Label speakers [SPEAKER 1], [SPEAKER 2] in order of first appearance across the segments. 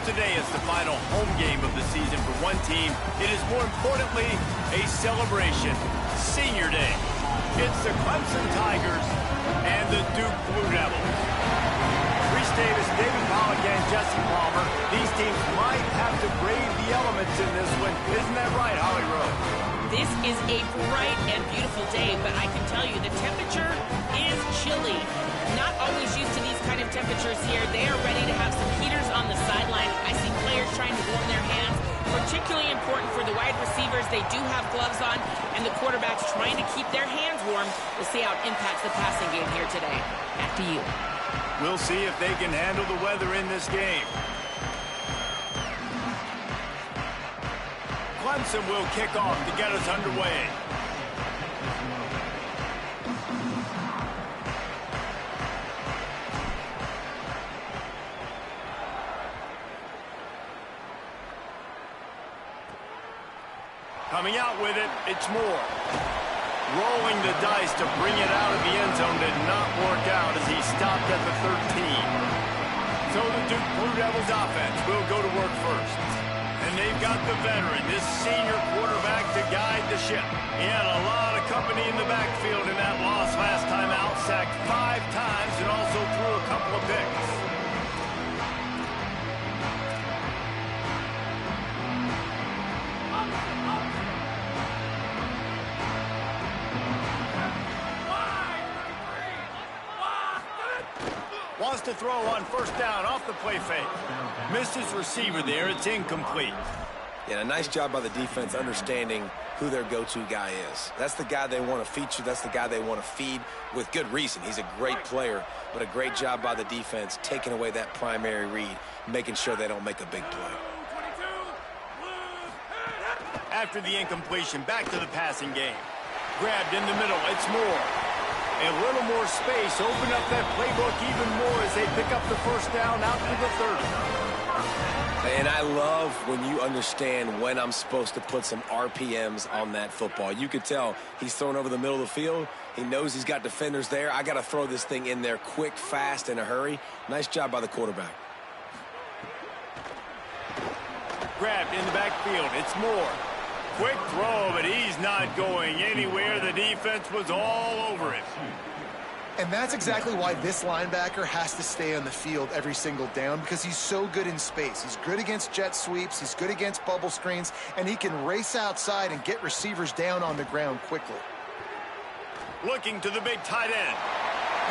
[SPEAKER 1] today is the final home game of the season for one team, it is more importantly a celebration. Senior Day. It's the Clemson Tigers and the Duke Blue Devils. Reese Davis, David Pollock, and Jesse Palmer. These teams might have to brave the elements in this one. Isn't that right, Holly Rowe?
[SPEAKER 2] This is a bright and beautiful day, but I can tell you the temperature is chilly. Not always used to these kind of temperatures here. They are ready to have some heaters on the sideline. I see players trying to warm their hands. Particularly important for the wide receivers. They do have gloves on, and the quarterbacks trying to keep their hands warm. We'll see how it impacts the passing game here today. Back to you.
[SPEAKER 1] We'll see if they can handle the weather in this game. Clemson will kick off to get us underway. Coming out with it, it's Moore. Rolling the dice to bring it out of the end zone did not work out as he stopped at the 13. So the Duke Blue Devils offense will go to work first. And they've got the veteran, this senior quarterback, to guide the ship. He had a lot of company in the backfield in that loss last time out, sacked 5 times and also threw a couple of picks. Wants to throw on first down off the play fake. Missed his receiver there. It's incomplete.
[SPEAKER 3] Yeah, a nice job by the defense understanding who their go-to guy is. That's the guy they want to feature. That's the guy they want to feed with good reason. He's a great player, but a great job by the defense taking away that primary read, making sure they don't make a big play.
[SPEAKER 1] After the incompletion, back to the passing game. Grabbed in the middle. It's Moore. A little more space, open up that playbook even more as they pick up the first down out to the 30.
[SPEAKER 3] And I love when you understand when I'm supposed to put some RPMs on that football. You could tell he's thrown over the middle of the field. He knows he's got defenders there. I got to throw this thing in there quick, fast, in a hurry. Nice job by the quarterback.
[SPEAKER 1] Grabbed in the backfield. It's Moore. Quick throw, but he's not going anywhere. The defense was all over it.
[SPEAKER 4] And that's exactly why this linebacker has to stay on the field every single down, because he's so good in space. He's good against jet sweeps. He's good against bubble screens, and he can race outside and get receivers down on the ground quickly.
[SPEAKER 1] Looking to the big tight end.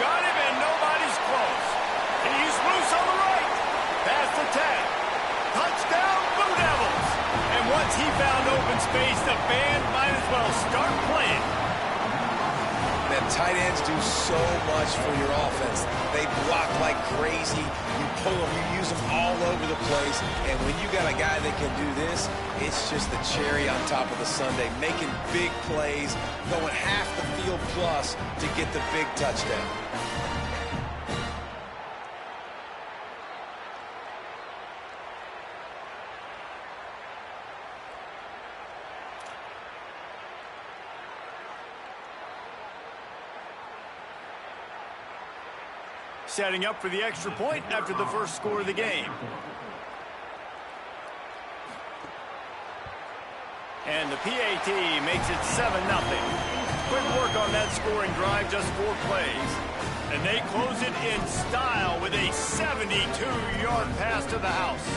[SPEAKER 1] Got him, and nobody's close. He's loose on the right. Past the 10. Touchdown, Blue Devils. And once he found open space, the band might as well start playing.
[SPEAKER 3] Man, tight ends do so much for your offense. They block like crazy. You pull them, you use them all over the place. And when you got a guy that can do this, it's just the cherry on top of the sundae, making big plays, going half the field plus to get the big touchdown.
[SPEAKER 1] Setting up for the extra point after the first score of the game. And the PAT makes it 7-0. Quick work on that scoring drive, just 4 plays. And they close it in style with a 72-yard pass to the house.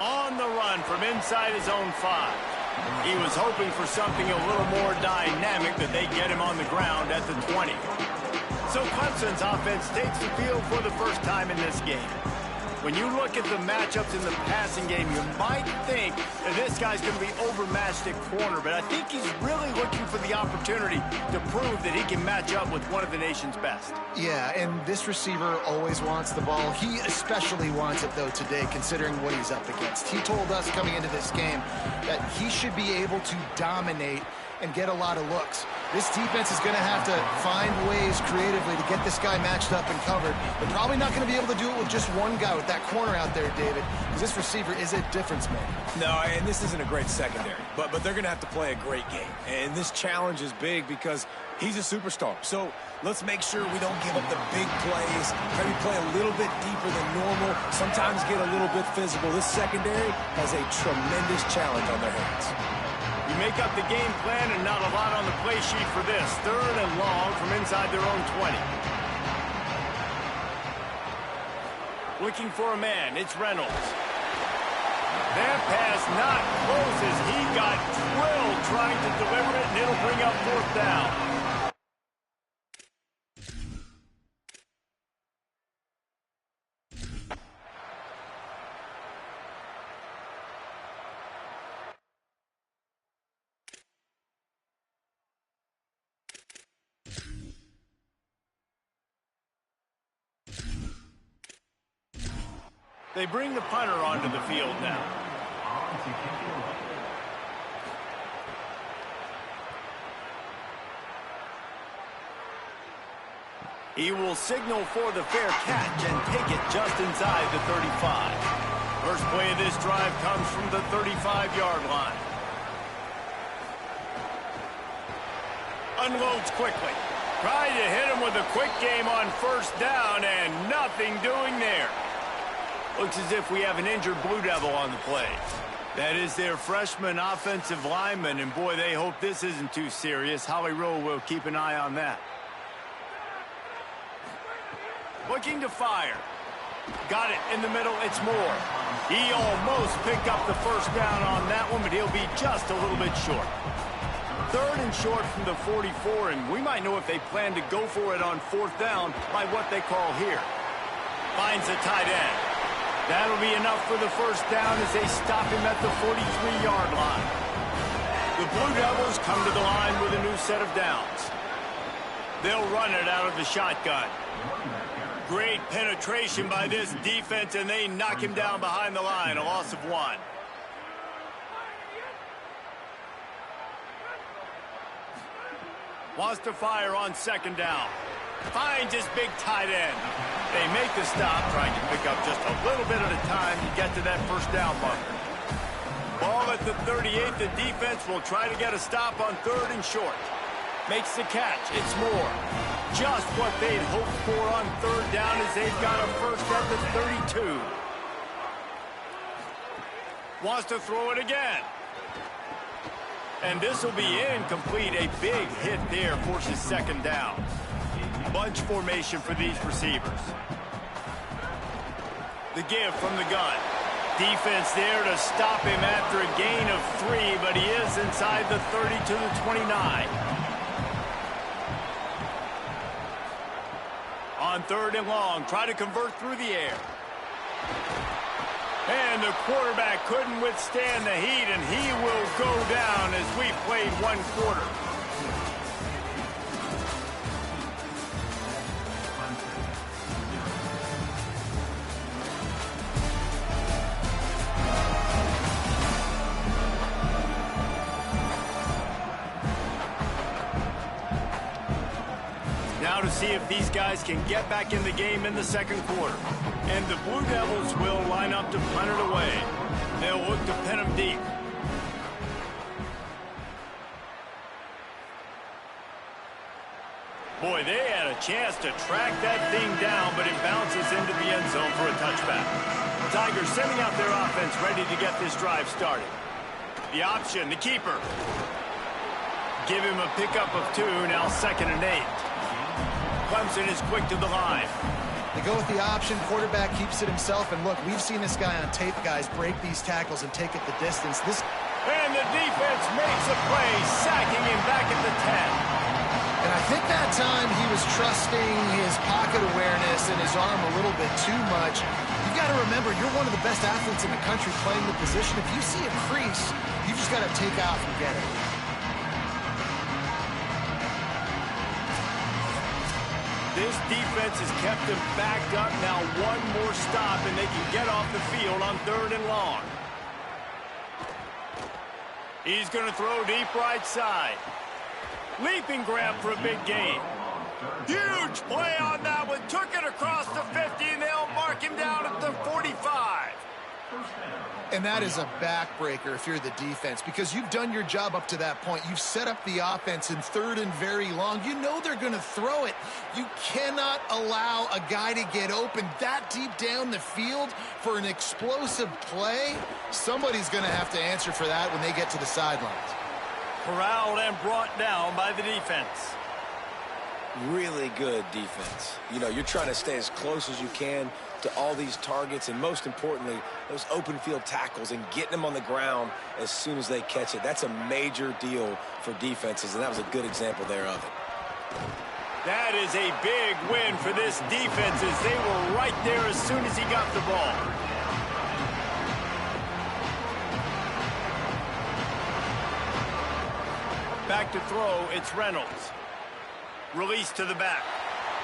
[SPEAKER 1] On the run from inside his own 5. He was hoping for something a little more dynamic, that they get him on the ground at the 20. So Clemson's offense takes the field for the first time in this game. When you look at the matchups in the passing game, you might think that this guy's going to be overmatched at corner, but I think he's really looking for the opportunity to prove that he can match up with one of the nation's best.
[SPEAKER 4] Yeah, and this receiver always wants the ball. He especially wants it, though, today, considering what he's up against. He told us coming into this game that he should be able to dominate and get a lot of looks. This defense is going to have to find ways creatively to get this guy matched up and covered. They're probably not going to be able to do it with just one guy with that corner out there, David, because this receiver is a difference maker.
[SPEAKER 3] No, and this isn't a great secondary, but they're going to have to play a great game. And this challenge is big because he's a superstar. So let's make sure we don't give up the big plays. Maybe play a little bit deeper than normal. Sometimes get a little bit physical. This secondary has a tremendous challenge on their hands.
[SPEAKER 1] You make up the game plan and not a lot on the play sheet for this. 3rd and long from inside their own 20. Looking for a man, it's Reynolds. That pass not close as he got drilled trying to deliver it, and it'll bring up 4th down. They bring the punter onto the field now. He will signal for the fair catch and take it just inside the 35. First play of this drive comes from the 35-yard line. Unloads quickly. Tried to hit him with a quick game on 1st down and nothing doing there. Looks as if we have an injured Blue Devil on the play. That is their freshman offensive lineman, and boy, they hope this isn't too serious. Holly Rowe will keep an eye on that. Looking to fire. Got it in the middle, it's Moore. He almost picked up the 1st down on that one, but he'll be just a little bit short. 3rd and short from the 44, and we might know if they plan to go for it on 4th down by what they call here. Finds a tight end. That'll be enough for the 1st down as they stop him at the 43-yard line. The Blue Devils come to the line with a new set of downs. They'll run it out of the shotgun. Great penetration by this defense, and they knock him down behind the line, a loss of 1. Wants to fire on 2nd down. Finds his big tight end. They make the stop, trying to pick up just a little bit at a time to get to that 1st down marker. Ball at the 38. The defense will try to get a stop on 3rd and short. Makes the catch. It's Moore. Just what they'd hoped for on 3rd down as they've got a 1st at the 32. Wants to throw it again. And this will be incomplete. A big hit there forces 2nd down. Bunch formation for these receivers. The give from the gun. Defense there to stop him after a gain of 3, but he is inside the 30 to the 29. On 3rd and long, try to convert through the air. And the quarterback couldn't withstand the heat, and he will go down as we played 1 quarter. Now to see if these guys can get back in the game in the 2nd quarter. And the Blue Devils will line up to punt it away. They'll look to pin them deep. Boy, they had a chance to track that thing down, but it bounces into the end zone for a touchback. Tigers sending out their offense ready to get this drive started. The option, the keeper. Give him a pickup of 2, now 2nd and 8. Clemson is quick to the line.
[SPEAKER 4] They go with the option. Quarterback keeps it himself. And look, we've seen this guy on tape, guys, break these tackles and take it the distance.
[SPEAKER 1] And the defense makes a play, sacking him back at the 10.
[SPEAKER 4] And I think that time he was trusting his pocket awareness and his arm a little bit too much. You've got to remember, you're one of the best athletes in the country playing the position. If you see a crease, you just got to take off and get it.
[SPEAKER 1] This defense has kept them backed up. Now 1 more stop, and they can get off the field on 3rd and long. He's going to throw deep right side. Leaping grab for a big gain. Huge play on that one. Took it across the 50, and they'll mark him down at the 45.
[SPEAKER 4] And that is a backbreaker if you're the defense, because you've done your job up to that point. You've set up the offense in 3rd and very long. You know they're going to throw it. You cannot allow a guy to get open that deep down the field for an explosive play. Somebody's going to have to answer for that when they get to the sidelines.
[SPEAKER 1] Corralled and brought down by the defense.
[SPEAKER 3] Really good defense. You know, you're trying to stay as close as you can to all these targets, and most importantly, those open field tackles and getting them on the ground as soon as they catch it. That's a major deal for defenses, and that was a good example there of it.
[SPEAKER 1] That is a big win for this defense, as they were right there as soon as he got the ball. Back to throw, it's Reynolds. Release to the back.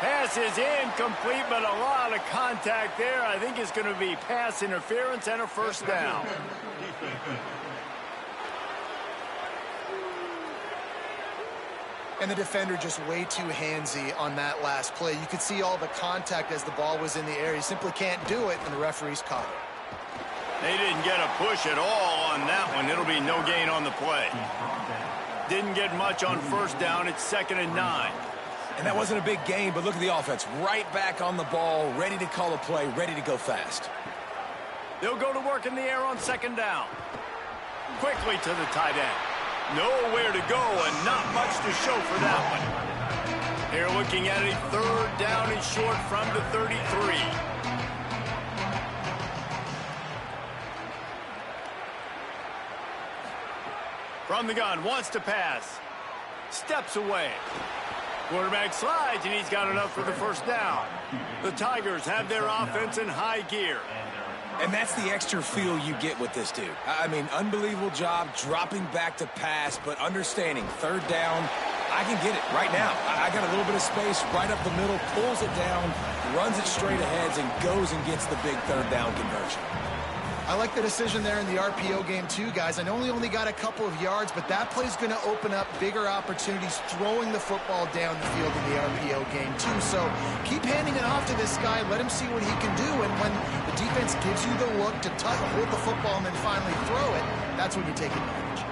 [SPEAKER 1] Pass is incomplete, but a lot of contact there. I think it's going to be pass interference and a first down.
[SPEAKER 4] And the defender just way too handsy on that last play. You could see all the contact as the ball was in the air. He simply can't do it, and the referees caught it.
[SPEAKER 1] They didn't get a push at all on that one. It'll be no gain on the play. Didn't get much on first down. It's 2nd and 9.
[SPEAKER 3] And that wasn't a big gain, but look at the offense. Right back on the ball, ready to call a play, ready to go fast.
[SPEAKER 1] They'll go to work in the air on 2nd down. Quickly to the tight end. Nowhere to go and not much to show for that one. They're looking at a 3rd down and short from the 33. From the gun, wants to pass. Steps away. Quarterback slides, and he's got enough for the first down. The Tigers have their offense in high gear.
[SPEAKER 3] And that's the extra feel you get with this dude. I mean, unbelievable job dropping back to pass, but understanding 3rd down, I can get it right now. I got a little bit of space right up the middle, pulls it down, runs it straight ahead, and goes and gets the big 3rd down conversion.
[SPEAKER 4] I like the decision there in the RPO game too, guys. I know he only got a couple of yards, but that play's going to open up bigger opportunities throwing the football down the field in the RPO game too. So keep handing it off to this guy. Let him see what he can do. And when the defense gives you the look to hold the football and then finally throw it, that's when you take advantage.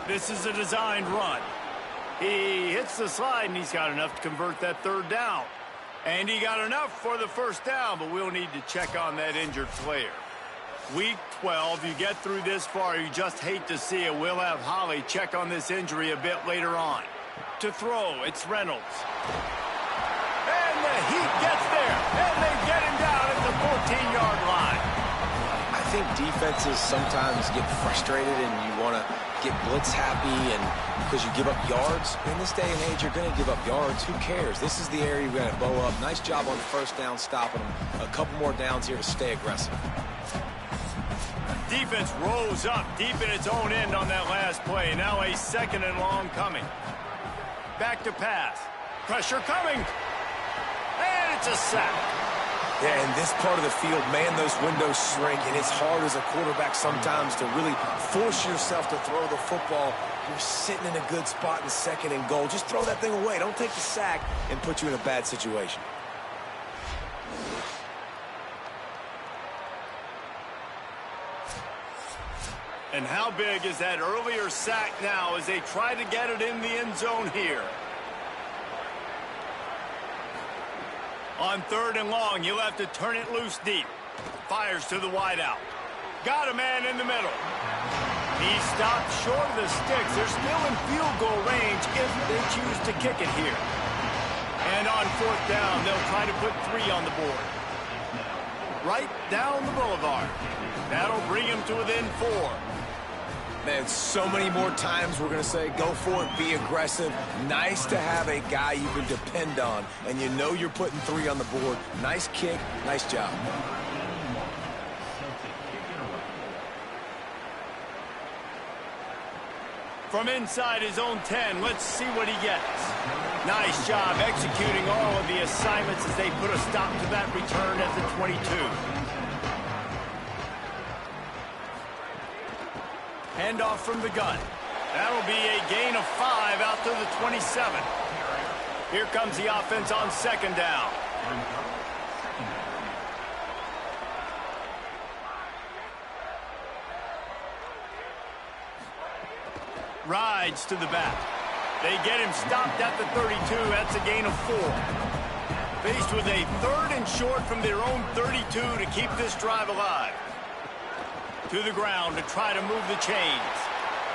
[SPEAKER 1] This is a designed run. He hits the slide, and he's got enough to convert that 3rd down. And he got enough for the first down, but we'll need to check on that injured player. Week 12, you get through this far, you just hate to see it. We'll have Holly check on this injury a bit later on. To throw, it's Reynolds. And the Heat gets there, and they get him down at the 14-yard line.
[SPEAKER 3] I think defenses sometimes get frustrated and you want to get blitz happy and because you give up yards. In this day and age, you're going to give up yards. Who cares? This is the area you're going to bow up. Nice job on first down, stopping them. A couple more downs here to stay aggressive.
[SPEAKER 1] Defense rose up deep in its own end on that last play. Now a 2nd and long coming. Back to pass. Pressure coming. And it's a sack.
[SPEAKER 3] Yeah, in this part of the field, man, those windows shrink, and it's hard as a quarterback sometimes to really force yourself to throw the football. You're sitting in a good spot in 2nd and goal. Just throw that thing away. Don't take the sack and put you in a bad situation.
[SPEAKER 1] And how big is that earlier sack now as they try to get it in the end zone here? On 3rd and long, you'll have to turn it loose deep. Fires to the wideout. Got a man in the middle. He stopped short of the sticks. They're still in field goal range if they choose to kick it here. And on 4th down, they'll try to put 3 on the board. Right down the boulevard. That'll bring him to within 4.
[SPEAKER 3] Man, so many more times we're going to say, go for it, be aggressive. Nice to have a guy you can depend on, and you know you're putting 3 on the board. Nice kick, nice job.
[SPEAKER 1] From inside his own 10, let's see what he gets. Nice job executing all of the assignments as they put a stop to that return at the 22. Handoff from the gun. That'll be a gain of 5 out to the 27. Here comes the offense on second down. Rides to the back. They get him stopped at the 32. That's a gain of 4. Faced with a 3rd and short from their own 32 to keep this drive alive. To the ground to try to move the chains.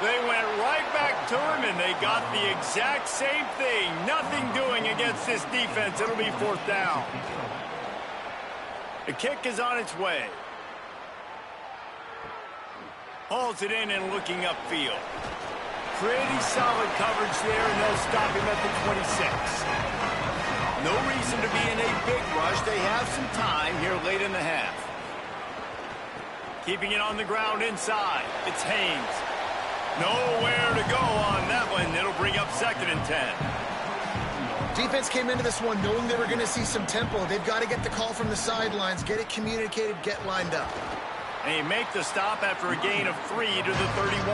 [SPEAKER 1] They went right back to him, and they got the exact same thing. Nothing doing against this defense. It'll be 4th down. The kick is on its way. Hauls it in and looking upfield. Pretty solid coverage there, and they'll stop him at the 26. No reason to be in a big rush. They have some time here late in the half. Keeping it on the ground inside. It's Haynes. Nowhere to go on that one. It'll bring up 2nd and 10.
[SPEAKER 4] Defense came into this one knowing they were going to see some tempo. They've got to get the call from the sidelines, get it communicated, get lined up.
[SPEAKER 1] And he make the stop after a gain of 3 to the 31.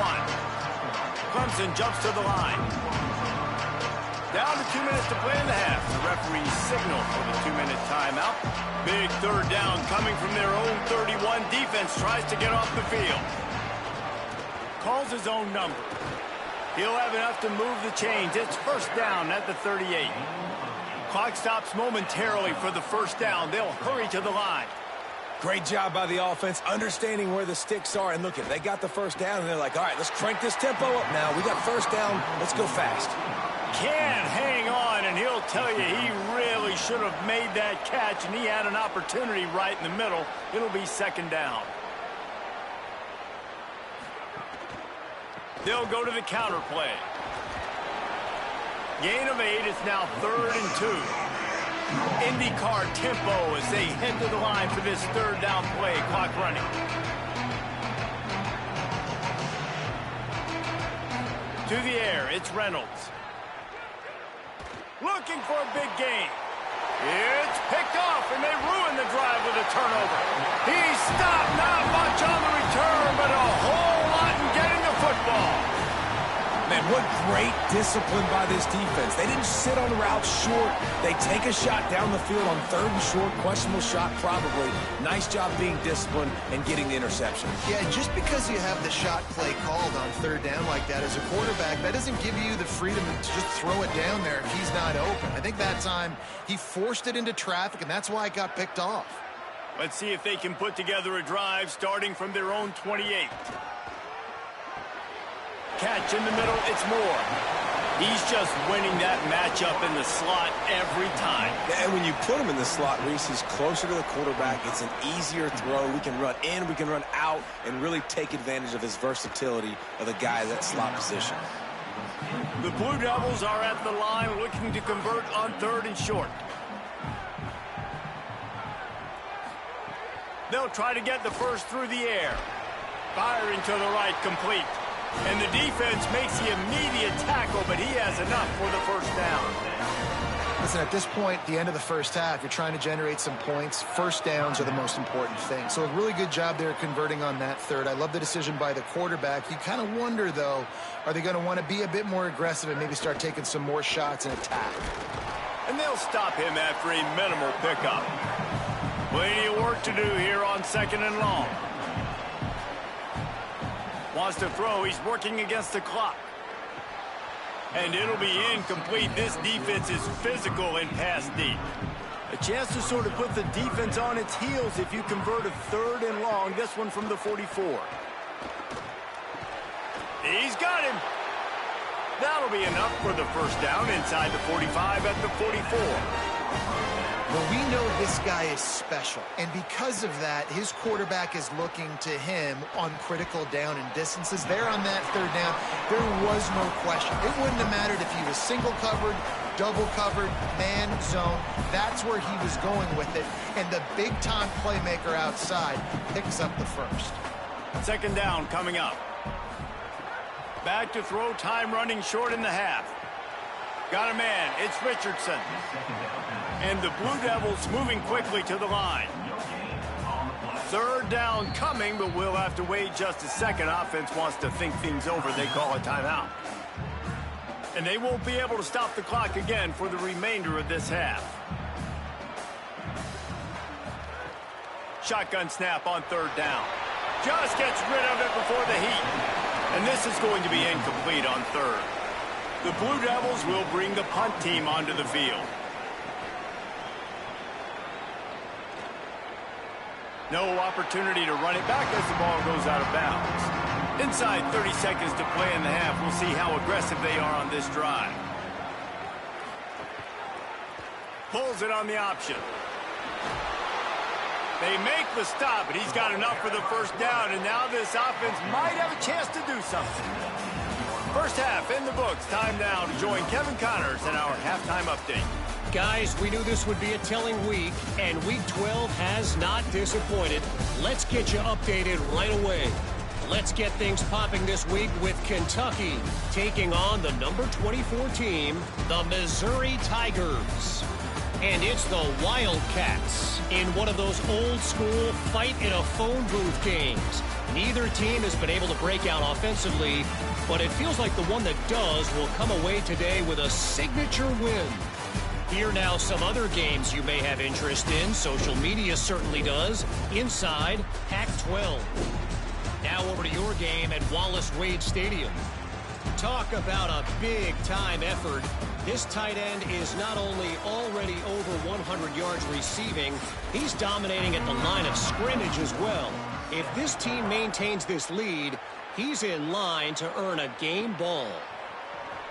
[SPEAKER 1] Clemson jumps to the line. Down to 2 minutes to play in the half. The referee signal for the 2-minute timeout. Big 3rd down coming from their own 31. Defense tries to get off the field. Calls his own number. He'll have enough to move the chains. It's 1st down at the 38. Clock stops momentarily for the 1st down. They'll hurry to the line.
[SPEAKER 3] Great job by the offense, understanding where the sticks are. And look, they got the 1st down, and they're like, all right, let's crank this tempo up now. We got 1st down. Let's go fast.
[SPEAKER 1] Can hang on, and he'll tell you he really should have made that catch, and he had an opportunity right in the middle. It'll be 2nd down. They'll go to the counter play. Gain of 8 is now 3rd and 2. IndyCar tempo as they head to the line for this 3rd down play. Clock running. To the air, it's Reynolds. Looking for a big gain. It's picked off, and they ruin the drive with a turnover. He's stopped, not much on the return, but a whole lot in getting the football.
[SPEAKER 3] Man, what great discipline by this defense. They didn't sit on the route short. They take a shot down the field on 3rd and short. Questionable shot, probably. Nice job being disciplined and getting the interception.
[SPEAKER 4] Yeah, just because you have the shot play called on 3rd down like that as a quarterback, that doesn't give you the freedom to just throw it down there if he's not open. I think that time he forced it into traffic, and that's why it got picked off.
[SPEAKER 1] Let's see if they can put together a drive starting from their own 28. Catch in the middle, it's Moore. He's just winning that matchup in the slot every time.
[SPEAKER 3] And when you put him in the slot, Reese, he's closer to the quarterback. It's an easier throw. We can run in, we can run out, and really take advantage of his versatility of the guy in that slot position.
[SPEAKER 1] The Blue Devils are at the line looking to convert on 3rd and short. They'll try to get the 1st through the air. Firing to the right, complete. And the defense makes the immediate tackle, but he has enough for the 1st down.
[SPEAKER 4] Listen, at this point, the end of the 1st half, you're trying to generate some points. 1st downs are the most important thing. So a really good job there converting on that 3rd. I love the decision by the quarterback. You kind of wonder, though, are they going to want to be a bit more aggressive and maybe start taking some more shots and attack?
[SPEAKER 1] And they'll stop him after a minimal pickup. Plenty of work to do here on 2nd and long. Wants to throw. He's working against the clock. And it'll be incomplete. This defense is physical and pass deep. A chance to sort of put the defense on its heels if you convert a 3rd and long. This one from the 44. He's got him. That'll be enough for the 1st down inside the 45 at the 44.
[SPEAKER 4] Well, we know this guy is special, and because of that, his quarterback is looking to him on critical down and distances. There on that 3rd down, there was no question. It wouldn't have mattered if he was single covered, double covered, man, zone. That's where he was going with it, and the big-time playmaker outside picks up the 1st.
[SPEAKER 1] 2nd down coming up. Back to throw, time running short in the half. Got a man, it's Richardson. And the Blue Devils moving quickly to the line. Third down coming, but we'll have to wait just a second. Offense wants to think things over. They call a timeout. And they won't be able to stop the clock again for the remainder of this half. Shotgun snap on third down. Just gets rid of it before the heat. And this is going to be incomplete on third. The Blue Devils will bring the punt team onto the field. No opportunity to run it back as the ball goes out of bounds. Inside 30 seconds to play in the half. We'll see how aggressive they are on this drive. Pulls it on the option. They make the stop, but he's got enough for the first down, and now this offense might have a chance to do something. First half in the books. Time now to join Kevin Connors in our halftime update.
[SPEAKER 5] Guys, we knew this would be a telling week, and Week 12 has not disappointed. Let's get you updated right away. Let's get things popping this week with Kentucky taking on the number 24 team, the Missouri Tigers. And it's the Wildcats in one of those old-school fight-in-a-phone-booth games. Neither team has been able to break out offensively, but it feels like the one that does will come away today with a signature win. Here now some other games you may have interest in. Social media certainly does. Inside Pac-12. Now over to your game at Wallace Wade Stadium. Talk about a big-time effort. This tight end is not only already over 100 yards receiving, he's dominating at the line of scrimmage as well. If this team maintains this lead, he's in line to earn a game ball.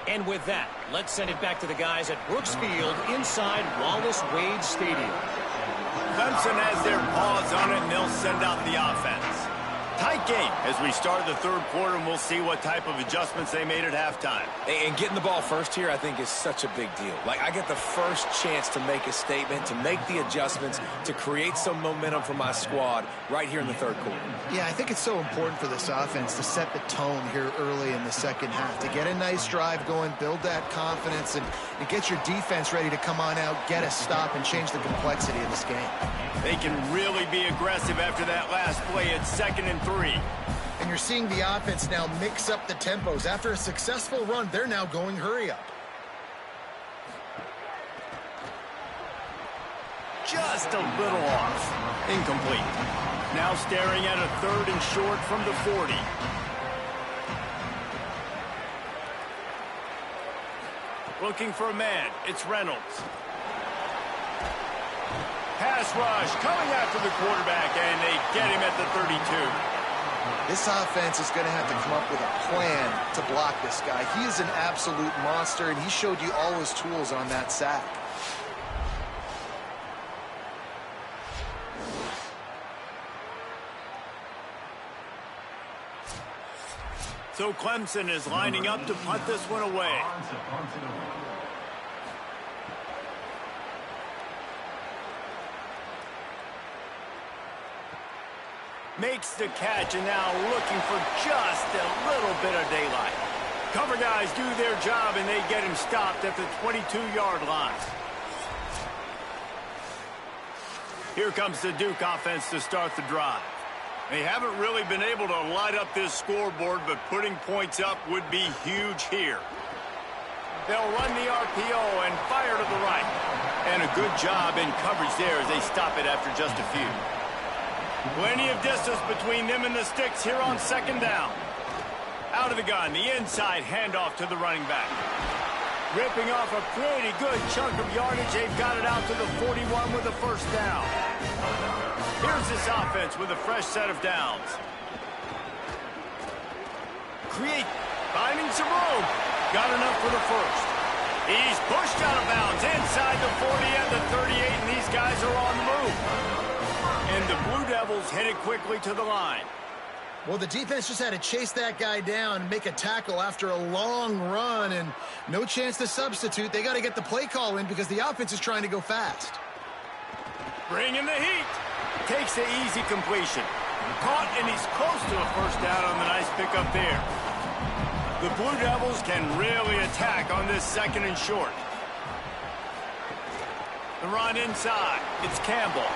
[SPEAKER 5] And with that, let's send it back to the guys at Brooks Field inside Wallace Wade Stadium.
[SPEAKER 1] Clemson has their paws on it, and they'll send out the offense. Tight game as we start the third quarter, and we'll see what type of adjustments they made at halftime.
[SPEAKER 3] And getting the ball first here, I think, is such a big deal. Like, I get the first chance to make a statement, to make the adjustments, to create some momentum for my squad right here in the third quarter.
[SPEAKER 4] Yeah, I think it's so important for this offense to set the tone here early in the second half, to get a nice drive going, build that confidence, and get your defense ready to come on out, get a stop, and change the complexity of this game.
[SPEAKER 1] They can really be aggressive after that last play. It's 2nd and 3.
[SPEAKER 4] And you're seeing the offense now mix up the tempos. After a successful run, they're now going hurry up.
[SPEAKER 1] Just a little off. Incomplete. Now staring at a 3rd and short from the 40. Looking for a man. It's Reynolds. Pass rush coming after the quarterback, and they get him at the 32.
[SPEAKER 4] This offense is going to have to come up with a plan to block this guy. He is an absolute monster, and he showed you all his tools on that sack.
[SPEAKER 1] So Clemson is lining up to punt this one away. Makes the catch, and now looking for just a little bit of daylight. Cover guys do their job, and they get him stopped at the 22-yard line. Here comes the Duke offense to start the drive. They haven't really been able to light up this scoreboard, but putting points up would be huge here. They'll run the RPO and fire to the right. And a good job in coverage there as they stop it after just a few. Plenty of distance between them and the sticks here on 2nd down. Out of the gun, the inside handoff to the running back. Ripping off a pretty good chunk of yardage. They've got it out to the 41 with a first down. Here's this offense with a fresh set of downs. Finding some room. Got enough for the first. He's pushed out of bounds inside the 40 and the 38, and these guys are on the move. And the Blue Devils headed quickly to the line.
[SPEAKER 4] Well, the defense just had to chase that guy down and make a tackle after a long run, and no chance to substitute. They got to get the play call in because the offense is trying to go fast.
[SPEAKER 1] Bringing the heat. Takes the easy completion. Caught, and he's close to a first down on the nice pickup there. The Blue Devils can really attack on this 2nd and short. The run inside. It's Campbell.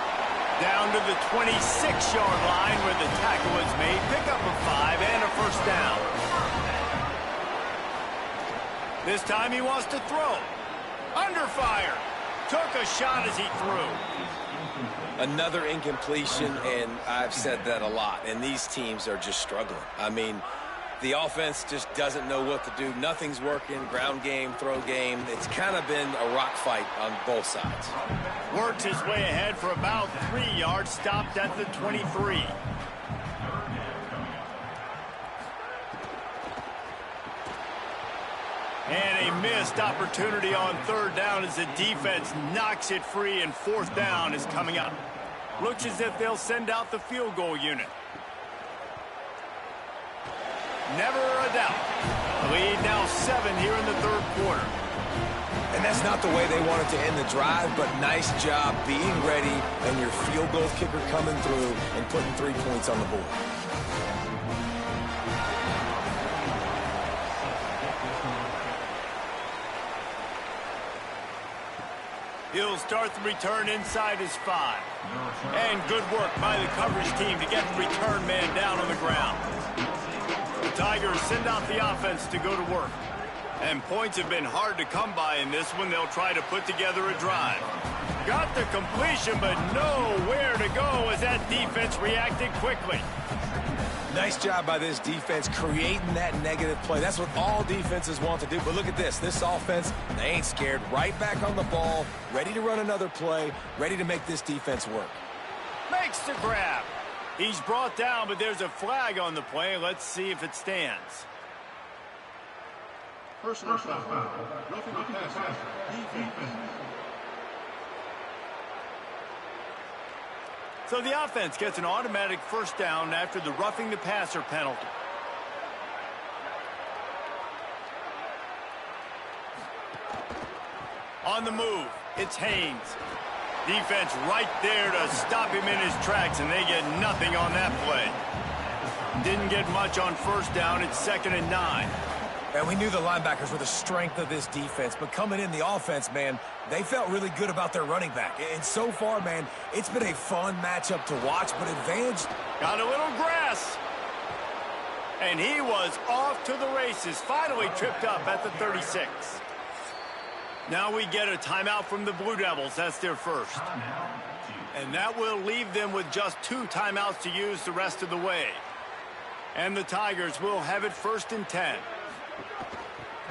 [SPEAKER 1] Down to the 26-yard line where the tackle was made. Pick up a 5 and a first down. This time he wants to throw. Under fire. Took a shot as he threw.
[SPEAKER 3] Another incompletion, and I've said that a lot, and these teams are just struggling. I mean, the offense just doesn't know what to do. Nothing's working. Ground game, throw game. It's kind of been a rock fight on both sides.
[SPEAKER 1] Works his way ahead for about 3 yards, stopped at the 23. And a missed opportunity on third down as the defense knocks it free, and fourth down is coming up. Looks as if they'll send out the field goal unit. Never a doubt. Lead now 7 here in the third quarter.
[SPEAKER 3] And that's not the way they wanted to end the drive, but nice job being ready and your field goal kicker coming through and putting 3 points on the board.
[SPEAKER 1] He'll start the return inside his 5. And good work by the coverage team to get the return man down on the ground. The Tigers send out the offense to go to work. And points have been hard to come by in this one. They'll try to put together a drive. Got the completion, but nowhere to go as that defense reacted quickly.
[SPEAKER 3] Nice job by this defense creating that negative play. That's what all defenses want to do. But look at this. This offense, they ain't scared. Right back on the ball, ready to run another play, ready to make this defense work.
[SPEAKER 1] Makes the grab. He's brought down, but there's a flag on the play. Let's see if it stands.
[SPEAKER 6] Personal foul. Roughing the passer. Defense.
[SPEAKER 1] So the offense gets an automatic first down after the roughing the passer penalty. On the move, it's Haynes. Defense right there to stop him in his tracks, and they get nothing on that play. Didn't get much on first down. It's 2nd and 9.
[SPEAKER 3] And we knew the linebackers were the strength of this defense, but coming in the offense, man, they felt really good about their running back. And so far, man, it's been a fun matchup to watch, but advantage.
[SPEAKER 1] Got a little grass. And he was off to the races, finally tripped up at the 36. Now we get a timeout from the Blue Devils. That's their first. And that will leave them with just 2 timeouts to use the rest of the way. And the Tigers will have it 1st and 10.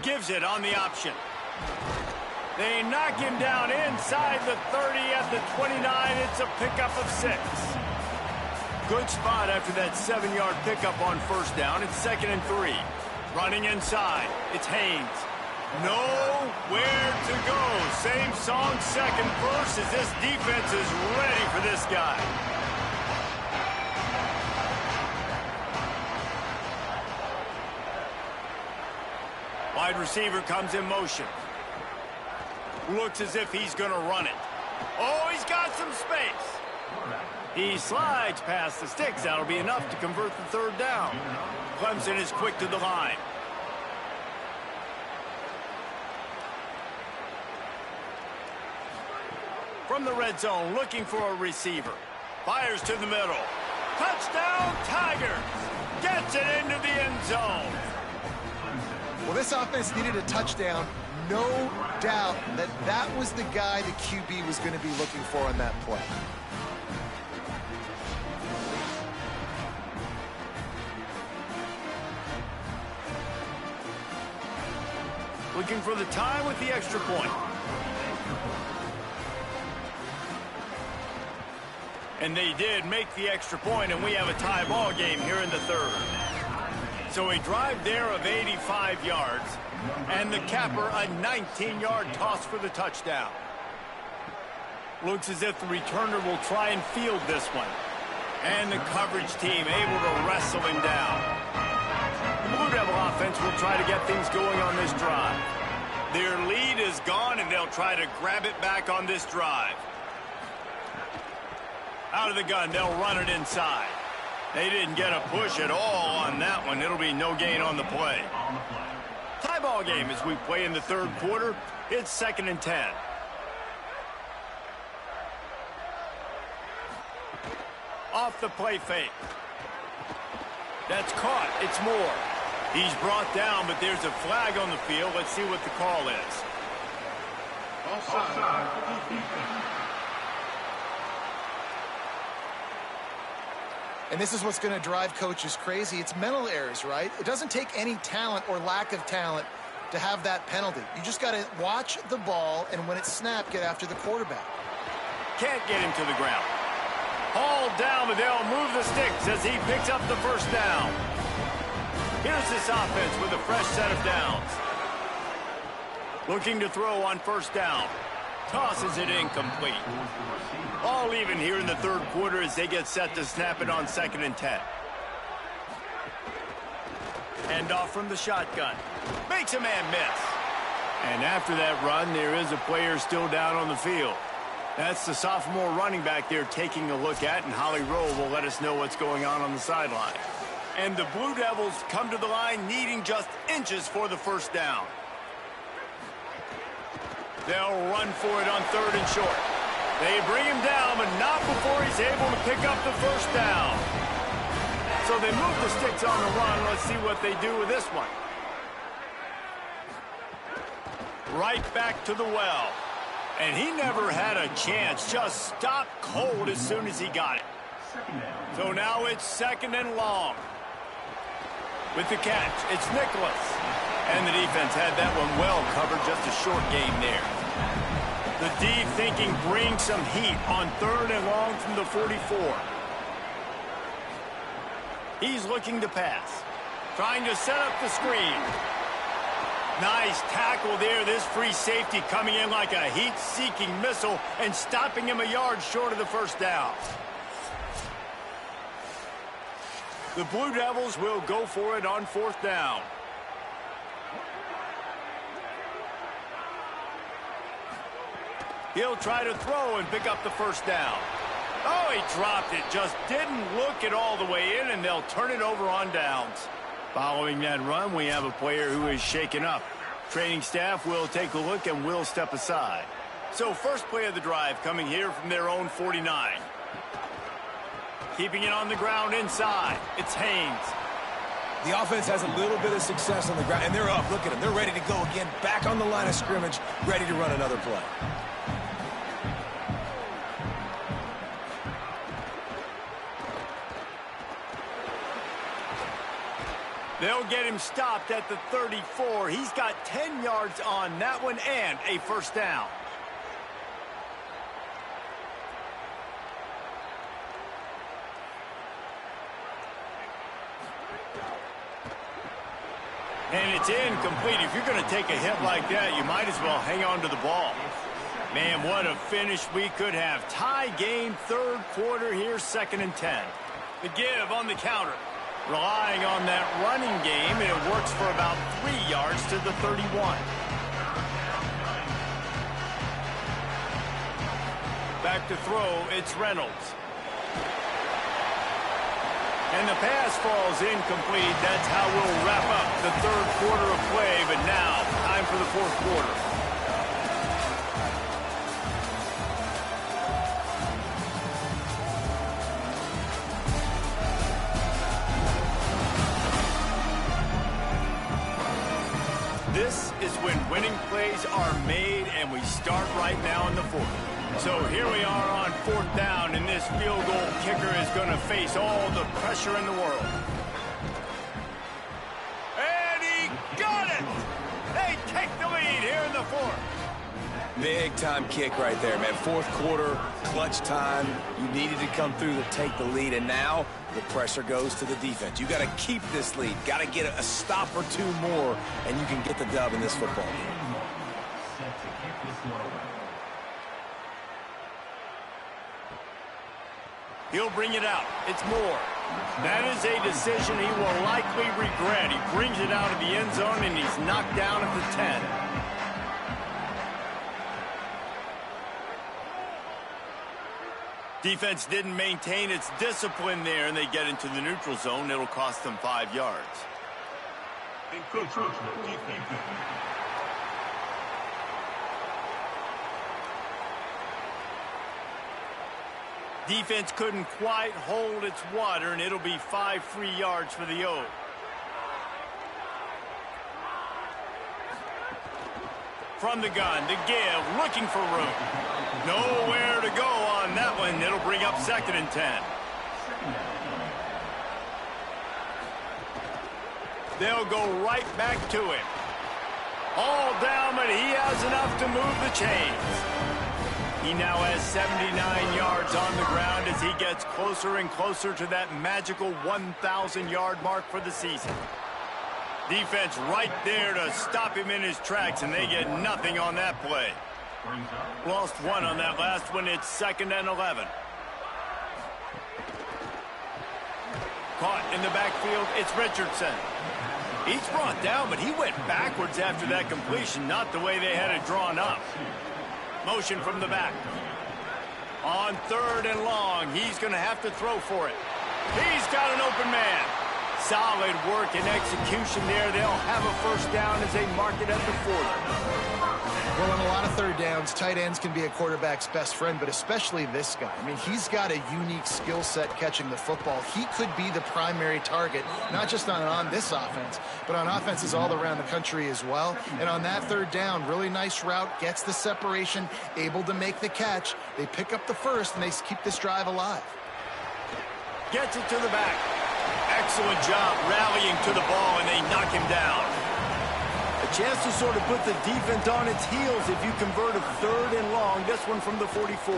[SPEAKER 1] Gives it on the option. They knock him down inside the 30 at the 29. It's a pickup of 6. Good spot after that 7-yard pickup on first down. It's 2nd and 3. Running inside. It's Haynes. Nowhere to go. Same song, second verse, as this defense is ready for this guy. Wide receiver comes in motion. Looks as if he's going to run it. Oh, he's got some space. He slides past the sticks. That'll be enough to convert the 3rd down. Clemson is quick to the line. From the red zone, looking for a receiver. Fires to the middle. Touchdown, Tigers! Gets it into the end zone.
[SPEAKER 4] Well, this offense needed a touchdown. No doubt that that was the guy the QB was going to be looking for on that play.
[SPEAKER 1] Looking for the tie with the extra point. And they did make the extra point, and we have a tie ball game here in the 3rd. So a drive there of 85 yards, and the capper a 19-yard toss for the touchdown. Looks as if the returner will try and field this one. And the coverage team able to wrestle him down. The Blue Devil offense will try to get things going on this drive. Their lead is gone, and they'll try to grab it back on this drive. Out of the gun, they'll run it inside. They didn't get a push at all on that one. It'll be no gain on the play. Tie ball game as we play in the 3rd quarter. It's 2nd and 10. Off the play fake. That's caught. It's Moore. He's brought down, but there's a flag on the field. Let's see what the call is.
[SPEAKER 6] Offside.
[SPEAKER 4] And this is what's going to drive coaches crazy. It's mental errors, right? It doesn't take any talent or lack of talent to have that penalty. You just got to watch the ball, and when it's snapped, get after the quarterback.
[SPEAKER 1] Can't get him to the ground. Hauled down, but they'll move the sticks as he picks up the first down. Here's this offense with a fresh set of downs. Looking to throw on first down. Tosses it incomplete. All even here in the third quarter as they get set to snap it on 2nd and 10. Hand off from the shotgun. Makes a man miss. And after that run, there is a player still down on the field. That's the sophomore running back they're taking a look at, and Holly Rowe will let us know what's going on the sideline. And the Blue Devils come to the line needing just inches for the first down. They'll run for it on 3rd and short. They bring him down, but not before he's able to pick up the first down. So they move the sticks on the run. Let's see what they do with this one. Right back to the well. And he never had a chance. Just stopped cold as soon as he got it. So now it's 2nd and long. With the catch, it's Nicholas. And the defense had that one well covered, just a short gain there. The D thinking bring some heat on 3rd and long from the 44. He's looking to pass. Trying to set up the screen. Nice tackle there. This free safety coming in like a heat-seeking missile and stopping him a yard short of the first down. The Blue Devils will go for it on 4th down. He'll try to throw and pick up the first down. Oh, he dropped it. Just didn't look it all the way in, and they'll turn it over on downs. Following that run, we have a player who is shaken up. Training staff will take a look and will step aside. So first play of the drive coming here from their own 49. Keeping it on the ground inside. It's Haynes.
[SPEAKER 3] The offense has a little bit of success on the ground, and they're up. Look at them. They're ready to go again, back on the line of scrimmage, ready to run another play.
[SPEAKER 1] They'll get him stopped at the 34. He's got 10 yards on that one and a first down. And it's incomplete. If you're going to take a hit like that, you might as well hang on to the ball. Man, what a finish we could have. Tie game, 3rd quarter here, 2nd and 10. The give on the counter. Relying on that running game, and it works for about 3 yards to the 31. Back to throw, it's Reynolds. And the pass falls incomplete. That's how we'll wrap up the 3rd quarter of play, but now, time for the 4th quarter. This is when winning plays are made, and we start right now in the 4th. So here we are on 4th down, and this field goal kicker is going to face all the pressure in the world. And he got it! They take the lead here in the 4th.
[SPEAKER 3] Big-time kick right there, man. 4th quarter, clutch time. You needed to come through to take the lead, and now the pressure goes to the defense. You got to keep this lead. Got to get a stop or 2 more, and you can get the dub in this football game.
[SPEAKER 1] He'll bring it out. It's Moore. That is a decision he will likely regret. He brings it out of the end zone, and he's knocked down at the 10. Defense didn't maintain its discipline there, and they get into the neutral zone. It'll cost them 5 yards. Defense couldn't quite hold its water, and it'll be 5 free yards for the O. From the gun to give, looking for room. Nowhere to go on that one. It'll bring up 2nd and 10. They'll go right back to him. All down, but he has enough to move the chains. He now has 79 yards on the ground as he gets closer and closer to that magical 1,000-yard mark for the season. Defense right there to stop him in his tracks, and they get nothing on that play. Lost 1 on that last one. It's 2nd and 11. Caught in the backfield, it's Richardson. He's brought down, but he went backwards after that completion, not the way they had it drawn up. Motion from the back. On 3rd and long, he's going to have to throw for it. He's got an open man. Solid work and execution there. They'll have a first down as they mark it at the 40.
[SPEAKER 4] Well, in a lot of third downs, tight ends can be a quarterback's best friend, but especially this guy. I mean, he's got a unique skill set catching the football. He could be the primary target, not just on this offense, but on offenses all around the country as well. And on that third down, really nice route, gets the separation, able to make the catch. They pick up the first, and they keep this drive alive.
[SPEAKER 1] Gets it to the back. Excellent job rallying to the ball, and they knock him down. A chance to sort of put the defense on its heels if you convert a 3rd and long. This one from the 44.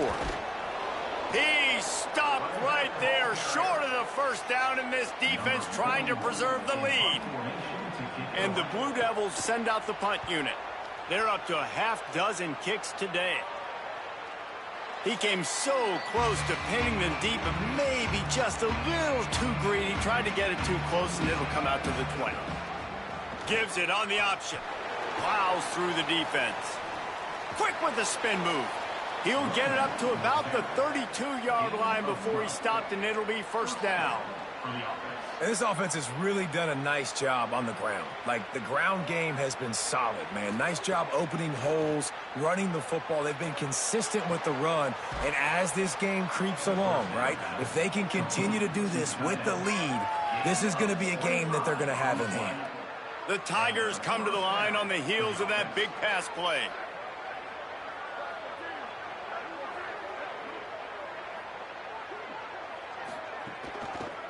[SPEAKER 1] He stopped right there, short of the first down, in this defense trying to preserve the lead. And the Blue Devils send out the punt unit. They're up to a half-dozen kicks today. He came so close to pinning them deep, but maybe just a little too greedy. Tried to get it too close, and it'll come out to the 20. Gives it on the option. Plows through the defense. Quick with the spin move. He'll get it up to about the 32-yard line before he stopped, and it'll be first down.
[SPEAKER 3] And this offense has really done a nice job on the ground. Like, the ground game has been solid, man. Nice job opening holes, running the football. They've been consistent with the run. And as this game creeps along, right, if they can continue to do this with the lead, this is going to be a game that they're going to have in hand.
[SPEAKER 1] The Tigers come to the line on the heels of that big pass play.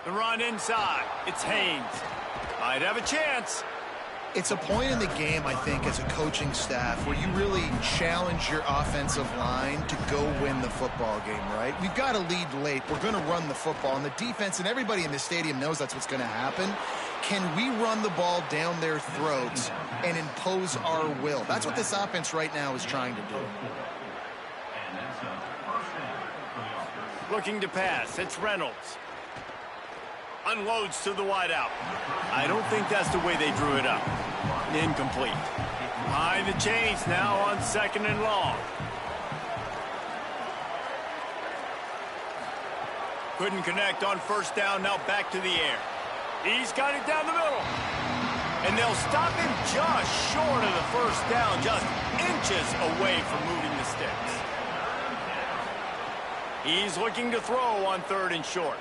[SPEAKER 1] The run inside. It's Haynes. Might have a chance.
[SPEAKER 4] It's a point in the game, I think, as a coaching staff where you really challenge your offensive line to go win the football game, right? We've got to lead late. We're going to run the football, and the defense and everybody in the stadium knows that's what's going to happen. Can we run the ball down their throats and impose our will? That's what this offense right now is trying to do.
[SPEAKER 1] Looking to pass. It's Reynolds. Unloads to the wideout. I don't think that's the way they drew it up. Incomplete. Behind the chains now on 2nd and long. Couldn't connect on first down. Now back to the air. He's got it down the middle. And they'll stop him just short of the first down, just inches away from moving the sticks. He's looking to throw on 3rd and short.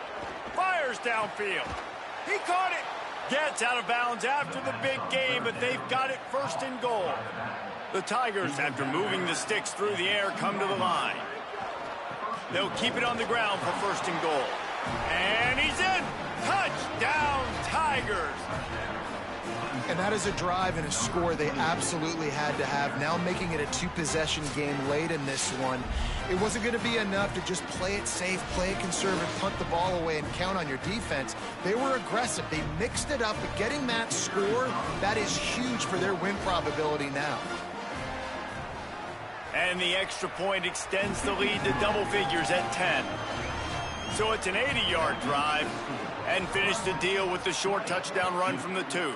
[SPEAKER 1] Fires downfield. He caught it. Gets out of bounds after the big game, but they've got it 1st and goal. The Tigers, after moving the sticks through the air, come to the line. They'll keep it on the ground for 1st and goal. And he's in. Touchdown, Tigers.
[SPEAKER 4] And that is a drive and a score they absolutely had to have. Now making it a 2-possession game late in this one. It wasn't going to be enough to just play it safe, play it conservative, punt the ball away, and count on your defense. They were aggressive. They mixed it up, but getting that score, that is huge for their win probability now.
[SPEAKER 1] And the extra point extends the lead to double figures at 10. So it's an 80-yard drive, and finish the deal with the short touchdown run from the 2.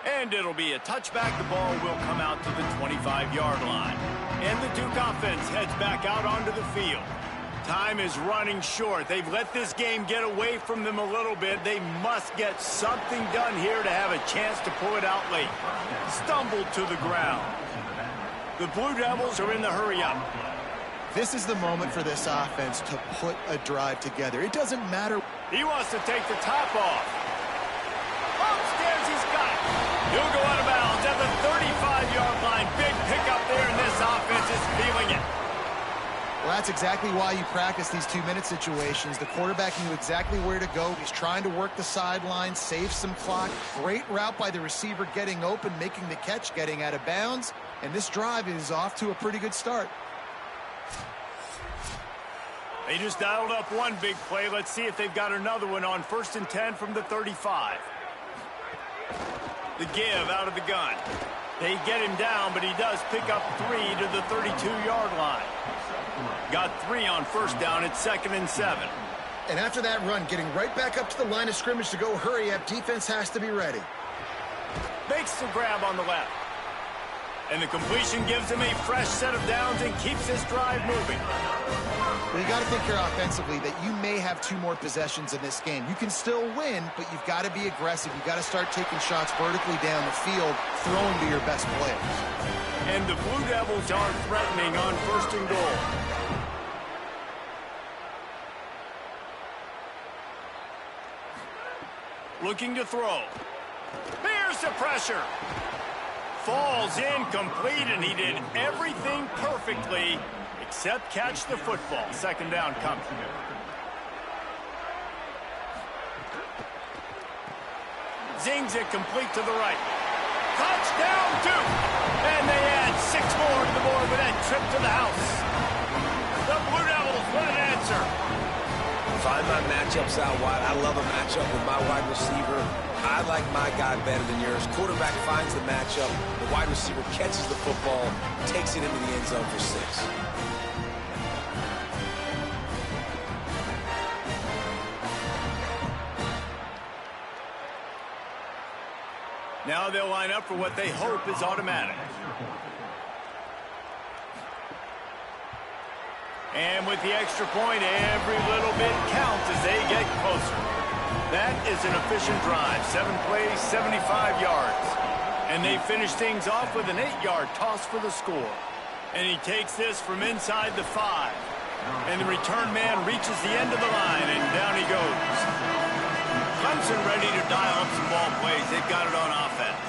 [SPEAKER 1] And it'll be a touchback. The ball will come out to the 25-yard line. And the Duke offense heads back out onto the field. Time is running short. They've let this game get away from them a little bit. They must get something done here to have a chance to pull it out late. Stumbled to the ground. The Blue Devils are in the hurry-up.
[SPEAKER 4] This is the moment for this offense to put a drive together. It doesn't matter.
[SPEAKER 1] He wants to take the top off. Upstairs he's got it. He'll go out of bounds at the 35-yard line. Big pickup there, and this offense is feeling it.
[SPEAKER 4] Well, that's exactly why you practice these 2-minute situations. The quarterback knew exactly where to go. He's trying to work the sideline, save some clock. Great route by the receiver getting open, making the catch, getting out of bounds. And this drive is off to a pretty good start.
[SPEAKER 1] They just dialed up one big play. Let's see if they've got another one on 1st and 10 from the 35. The give out of the gun. They get him down, but he does pick up 3 to the 32-yard line. Got 3 on 1st down. It's 2nd and 7.
[SPEAKER 4] And after that run, getting right back up to the line of scrimmage to go hurry up, defense has to be ready.
[SPEAKER 1] Makes the grab on the left. And the completion gives him a fresh set of downs and keeps this drive moving.
[SPEAKER 4] Well, you got to think here offensively that you may have 2 more possessions in this game. You can still win, but you've got to be aggressive. You've got to start taking shots vertically down the field, throwing to your best players.
[SPEAKER 1] And the Blue Devils aren't threatening on 1st and goal. Looking to throw. Here's the pressure. Falls incomplete, and he did everything perfectly except catch the football. 2nd down coming. Zings it complete to the right. Touchdown, Duke! And they add 6 more to the board with that trip to the house. The Blue Devils with an answer.
[SPEAKER 3] Find my matchups out wide. I love a matchup with my wide receiver. I like my guy better than yours. Quarterback finds the matchup. The wide receiver catches the football, takes it into the end zone for 6.
[SPEAKER 1] Now they'll line up for what they hope is automatic. And with the extra point, every little bit counts as they get closer. That is an efficient drive. 7 plays, 75 yards. And they finish things off with an 8-yard toss for the score. And he takes this from inside the 5. And the return man reaches the end of the line, and down he goes. Clemson ready to dial up some ball plays. They've got it on offense.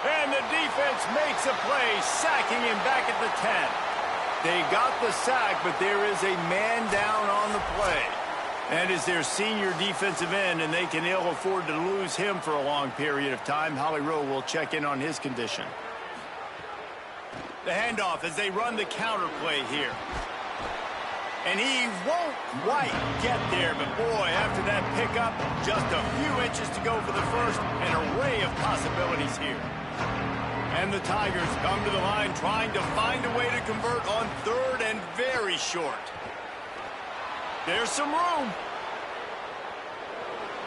[SPEAKER 1] And the defense makes a play, sacking him back at the 10. They got the sack, but there is a man down on the play. That is their senior defensive end, and they can ill afford to lose him for a long period of time. Holly Rowe will check in on his condition. The handoff as they run the counter play here. And he won't quite get there, but boy, after that pickup, just a few inches to go for the first, an array of possibilities here. And the Tigers come to the line trying to find a way to convert on 3rd and very short. There's some room.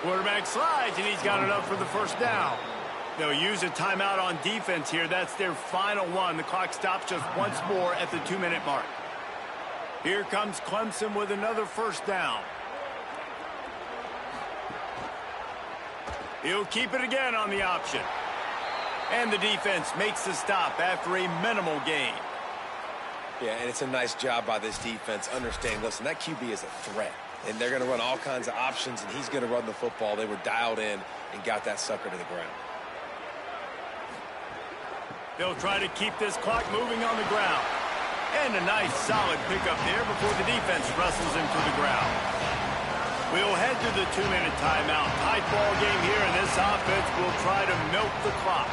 [SPEAKER 1] Quarterback slides, and he's got enough for the 1st down. They'll use a timeout on defense here. That's their final one. The clock stops just once more at the 2-minute mark. Here comes Clemson with another 1st down. He'll keep it again on the option. And the defense makes the stop after a minimal gain.
[SPEAKER 3] Yeah, and it's a nice job by this defense. Understand, listen, that QB is a threat. And they're going to run all kinds of options, and he's going to run the football. They were dialed in and got that sucker to the ground.
[SPEAKER 1] They'll try to keep this clock moving on the ground. And a nice solid pickup there before the defense wrestles him to the ground. We'll head to the 2-minute timeout. Tight ball game here, and this offense will try to milk the clock.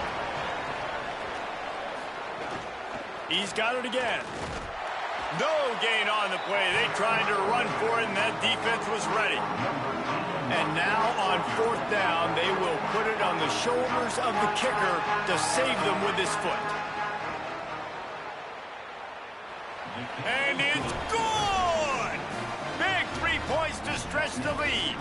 [SPEAKER 1] He's got it again. No gain on the play. They tried to run for it, and that defense was ready. And now on 4th down, they will put it on the shoulders of the kicker to save them with his foot. And it's good! Big 3 points to stretch the lead.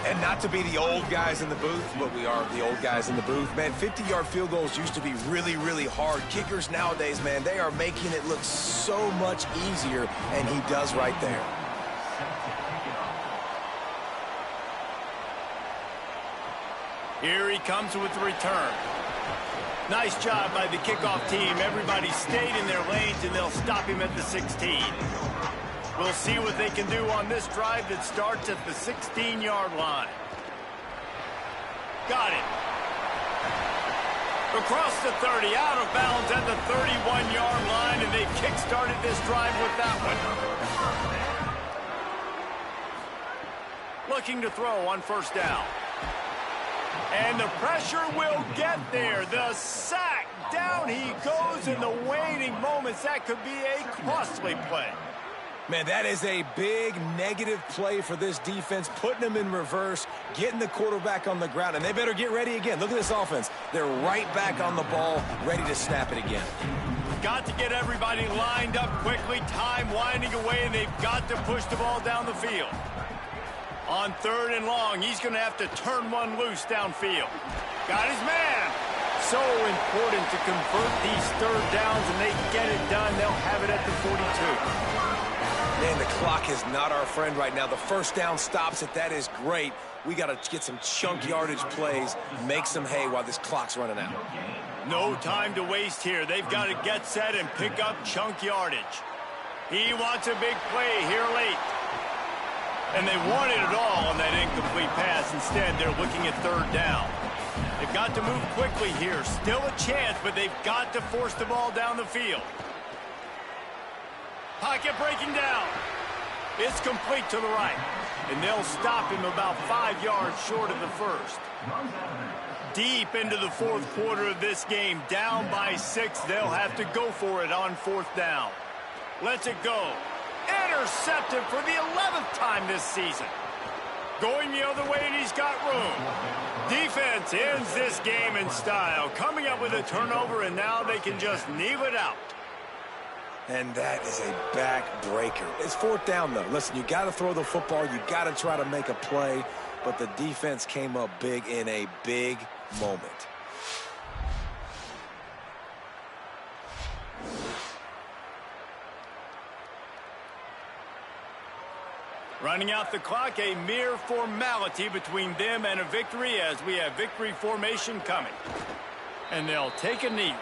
[SPEAKER 3] And not to be the old guys in the booth, but we are the old guys in the booth. Man, 50-yard field goals used to be really, really hard. Kickers nowadays, man, they are making it look so much easier, and he does right there.
[SPEAKER 1] Here he comes with the return. Nice job by the kickoff team. Everybody stayed in their lanes, and they'll stop him at the 16. We'll see what they can do on this drive that starts at the 16-yard line. Got it. Across the 30, out of bounds at the 31-yard line, and they've kick-started this drive with that one. Looking to throw on first down. And the pressure will get there. The sack. Down he goes in the waiting moments. That could be a costly play.
[SPEAKER 3] Man, that is a big negative play for this defense, putting them in reverse, getting the quarterback on the ground, and they better get ready again. Look at this offense. They're right back on the ball, ready to snap it again.
[SPEAKER 1] Got to get everybody lined up quickly. Time winding away, and they've got to push the ball down the field. On 3rd and long, he's going to have to turn one loose downfield. Got his man. So important to convert these 3rd downs, and they get it done. They'll have it at the 42.
[SPEAKER 3] Man, the clock is not our friend right now. The first down stops it. That is great. We got to get some chunk yardage plays, make some hay while this clock's running out.
[SPEAKER 1] No time to waste here. They've got to get set and pick up chunk yardage. He wants a big play here late. And they wanted it all on that incomplete pass. Instead, they're looking at 3rd down. They've got to move quickly here. Still a chance, but they've got to force the ball down the field. Pocket breaking down. It's complete to the right. And they'll stop him about 5 yards short of the first. Deep into the 4th quarter of this game, down by 6. They'll have to go for it on 4th down. Lets it go. Intercepted for the 11th time this season. Going the other way, and he's got room. Defense ends this game in style. Coming up with a turnover, and now they can just kneel it out.
[SPEAKER 3] And that is a backbreaker. It's 4th down, though. Listen, you got to throw the football. You got to try to make a play. But the defense came up big in a big moment.
[SPEAKER 1] Running out the clock, a mere formality between them and a victory as we have victory formation coming. And they'll take a knee.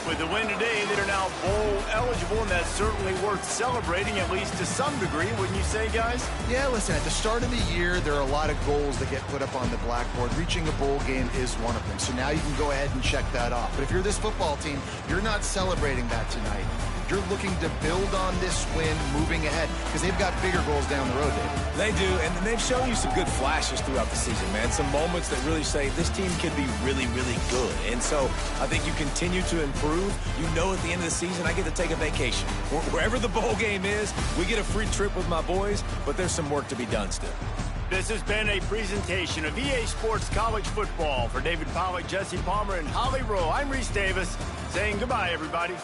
[SPEAKER 1] With the win today, they're now bowl eligible, and that's certainly worth celebrating, at least to some degree, wouldn't you say, guys?
[SPEAKER 4] Yeah, listen, at the start of the year, there are a lot of goals that get put up on the blackboard. Reaching a bowl game is one of them. So now you can go ahead and check that off. But if you're this football team, you're not celebrating that tonight. You're looking to build on this win moving ahead because they've got bigger goals down the road, David.
[SPEAKER 3] They do, and they've shown you some good flashes throughout the season, man. Some moments that really say this team could be really, really good. And so I think you continue to improve. You know at the end of the season, I get to take a vacation. Wherever the bowl game is, we get a free trip with my boys, but there's some work to be done still.
[SPEAKER 1] This has been a presentation of EA Sports College Football. For David Pollack, Jesse Palmer, and Holly Rowe, I'm Reese Davis saying goodbye, everybody.